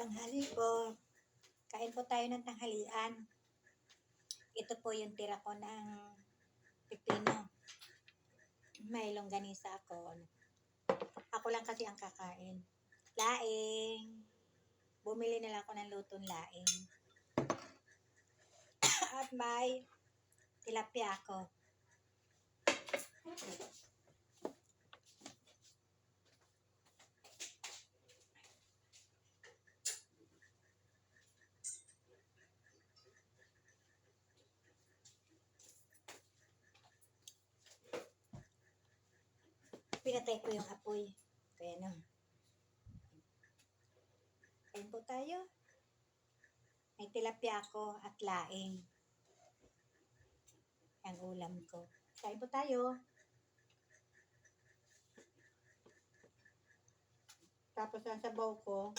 Tanghali po. Kain po tayo ng tanghalian. Ito po yung tira ko ng pipino. May longganisa ako. Ako lang kasi ang kakain. Laing. Bumili na lang ako ng lutong laing. At may tilapia ako. Pinatay ko yung apoy. Kaya no. Kain po tayo. May tilapia ako at laing. Ang ulam ko. Kain po tayo. Tapos ang sabaw ko,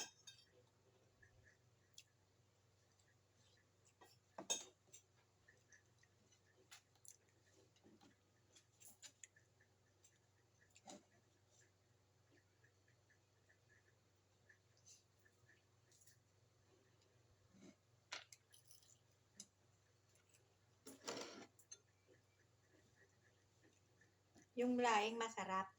yung laing masarap.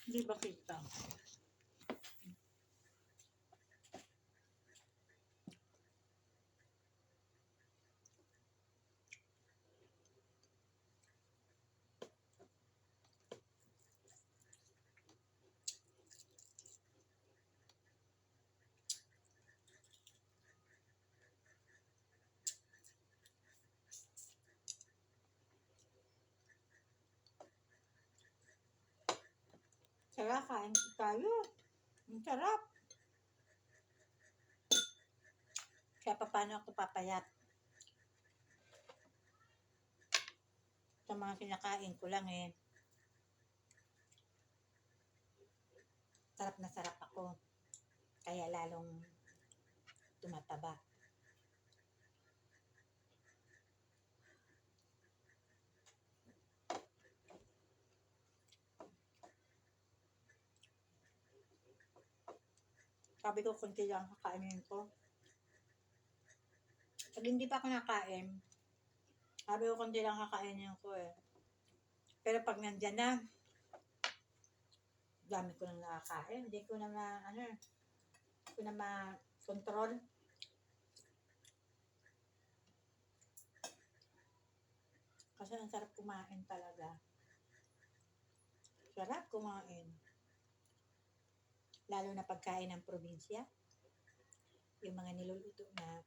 Di ba kita? Sarap, kain tayo. Ang sarap. Kaya paano ako papayat? Sa mga kinakain ko lang eh. Sarap na sarap ako. Kaya lalong tumataba. Sabi ko, kunti lang kakainin ko. Pag hindi pa ako nakain, sabi ko, kunti lang kakainin ko eh. Pero pag nandyan na, dami ko nang nakakain. Hindi ko na hindi ko na ma-control. Kasi ang sarap kumain talaga. Sarap kumain. Lalo na pagkain ng probinsya. Yung mga niluluto na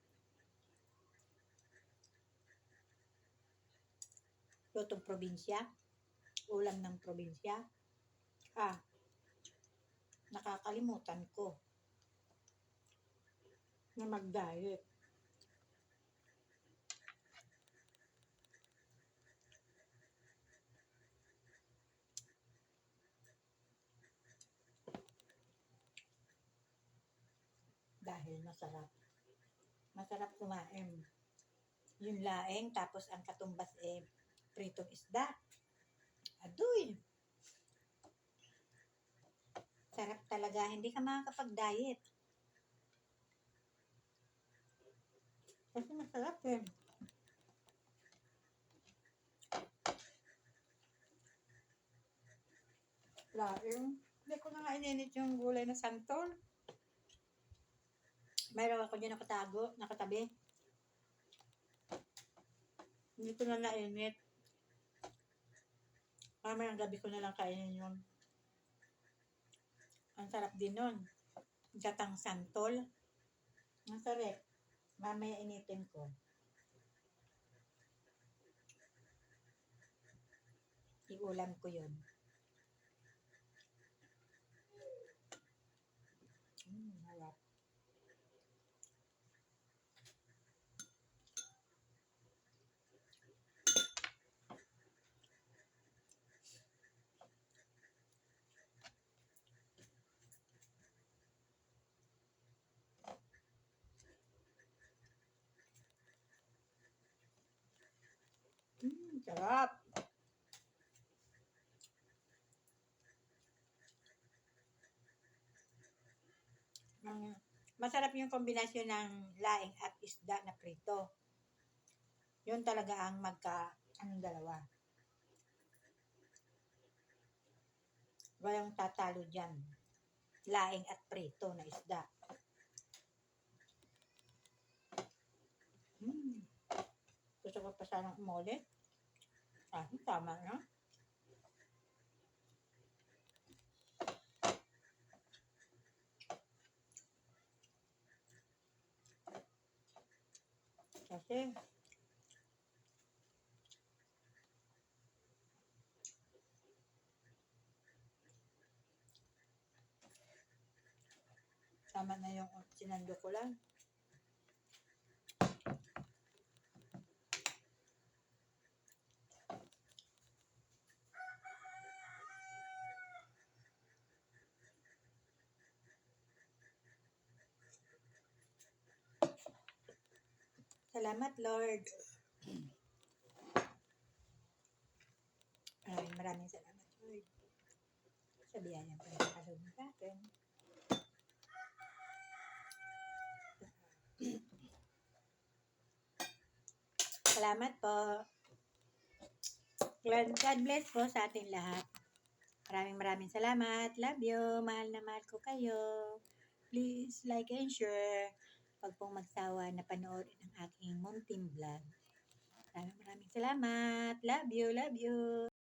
lutong probinsya, ulam ng probinsya. Nakakalimutan ko na mag-diet. Dahil masarap. Masarap kumain. Yung laing, tapos ang katumbas eh, pritong isda. Adoy! Sarap talaga. Hindi ka makakapag-diet. Kasi masarap eh. Laing. Hindi ko na nga ininit yung gulay na santol. Mayroon ako dyan nakatabi. Hindi ko na nainit. Mamayang gabi ko na lang kainin yun. Ang sarap din nun. Gatang santol. Ang sarap. Mamaya initin ko. Iulam ko yun. Harap. Sarap. Masarap yung kombinasyon ng laing at isda na prito. Yun talaga ang anong dalawa. Walang tatalo dyan. Laing at prito na isda. Gusto ko pa sanang umulit. Tama na. Kasi tama na yung sinando ko lang. Salamat, Lord. Maraming salamat, Lord. Sa biyayang pagkakaroon sa akin. Salamat po. God bless po sa ating lahat. Maraming salamat. Love you. Mahal na mahal ko kayo. Please like and share. Huwag pong magsawa na panoorin ang aking munting vlog. Maraming salamat. Love you. Love you.